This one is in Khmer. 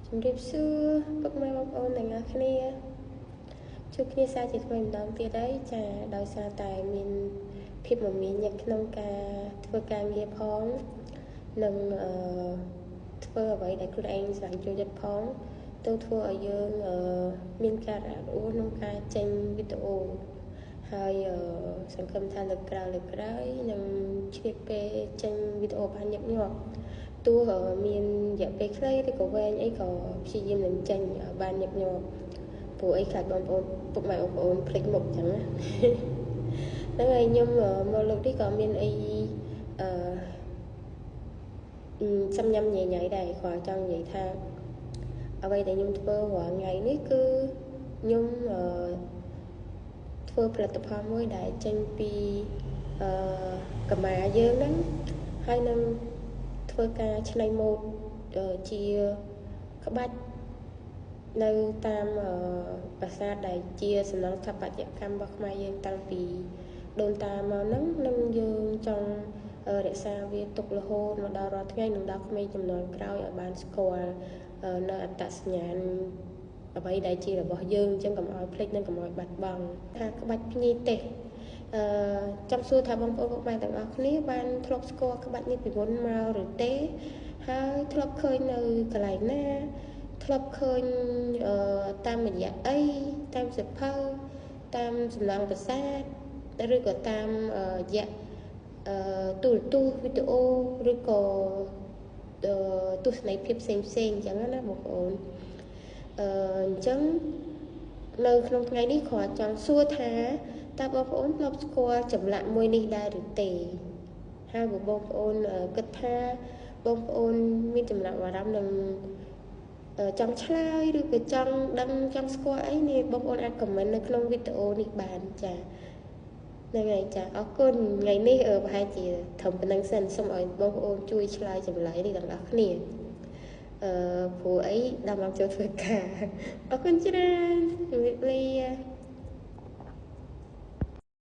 ជំរាបសួរពុកម៉ែបងប្អូនទាំងអស់គ្នាជួបគ្នាសារជាថ្មីម្ដងទៀតហើយចាដោយសារតែមានភាពមមាញឹកក្នុងការធ្វើការងារផងនិងធ្វើអ្វីដែលខ្លួនឯងស្រឡាញ់ចូលចិត្តផងទៅធ្វើឲ្យយើងមានការរអាក់រអួលក្នុងការចេញវីដេអូហើយសង្ឃឹមថាលើកក្រោយនឹងឆ្លៀតពេលចេញវីដេអូបានញឹកញាប់ទោះមានរយៈពេលខ្លីឬក៏វែងអីក៏ព្យាយាមនឹងចេញបានញឹកញាប់ព្រោះអីខ្លាចបងប្អូនពុកម៉ែបងប្អូនភ្លេចមុខអញ្ចឹងណាហ្នឹងហើយខ្ញុំមកលើកនេះក៏មានអីសំញ៉ាំញ៉ៃញ៉ៃដែរគាត់ចង់និយាយថាអ្វីដែលខ្ញុំធ្វើរាល់ថ្ងៃនេះគឺខ្ញុំធ្វើផលិតផលមួយដែលចេញពីកម្មាយើងហ្នឹងហើយនឹងធ្វើការច្នៃម៉ូដជាក្បាច់នៅតាមប្រាសាទដែលជាសំណង់ស្ថាបត្យកម្មរបស់ខ្មែរយើងតាំងពីដូនតាមកហ្នឹងនឹងយើងចង់រក្សាវាទុករហូតមកដល់រាល់ថ្ងៃនឹងដល់ក្មេងជំនាន់ក្រោយឲ្យបានស្គាល់នៅអត្តសញ្ញាណអ្វីដែលជារបស់យើងអញ្ចឹងកុំឲ្យភ្លេចនិងកុំឲ្យបាត់បង់ថាក្បាច់ភ្ញីទេសចង់សួរថាបងប្អូនពុកម៉ែទាំងអស់គ្នាបានធ្លាប់ស្គាល់ក្បាច់នេះពីមុនមកឬទេហើយធ្លាប់ឃើញនៅកន្លែងណាធ្លាប់ឃើញតាមរយៈអីតាមសៀវភៅតាមសំណង់ប្រាសាទឬក៏តាមរយៈទូរទស្សន៍វីដេអូឬក៏ទស្សនីយភាពផ្សេងអញ្ចឹងណាបងប្អូនអញ្ចឹងនៅក្នុងថ្ងៃនេះគ្រាន់ចង់សួរថាតើបងប្អូនធ្លាប់ស្គាល់ចម្លាក់មួយនេះដែរឬទេហើយបងប្អូនគិតថាបងប្អូនមានចំណាប់អារម្មណ៍នឹងចង់ឆ្លើយឬក៏ចង់ដឹងចង់ស្គាល់អីនេះបងប្អូនអាចខមមិននៅក្នុងវីដេអូនេះបានចាហ្នឹងហើយចាអរគុណថ្ងៃនេះប្រហែលជាត្រឹមប៉ុណ្្នឹងសិនសូមឲ្យបងប្អូនជួយឆ្លើយចម្លើយនេះទាំងអស់គ្នាព្រោះអីដល់មកចូលធ្វើការអរគុណច្រើនជំរាបលា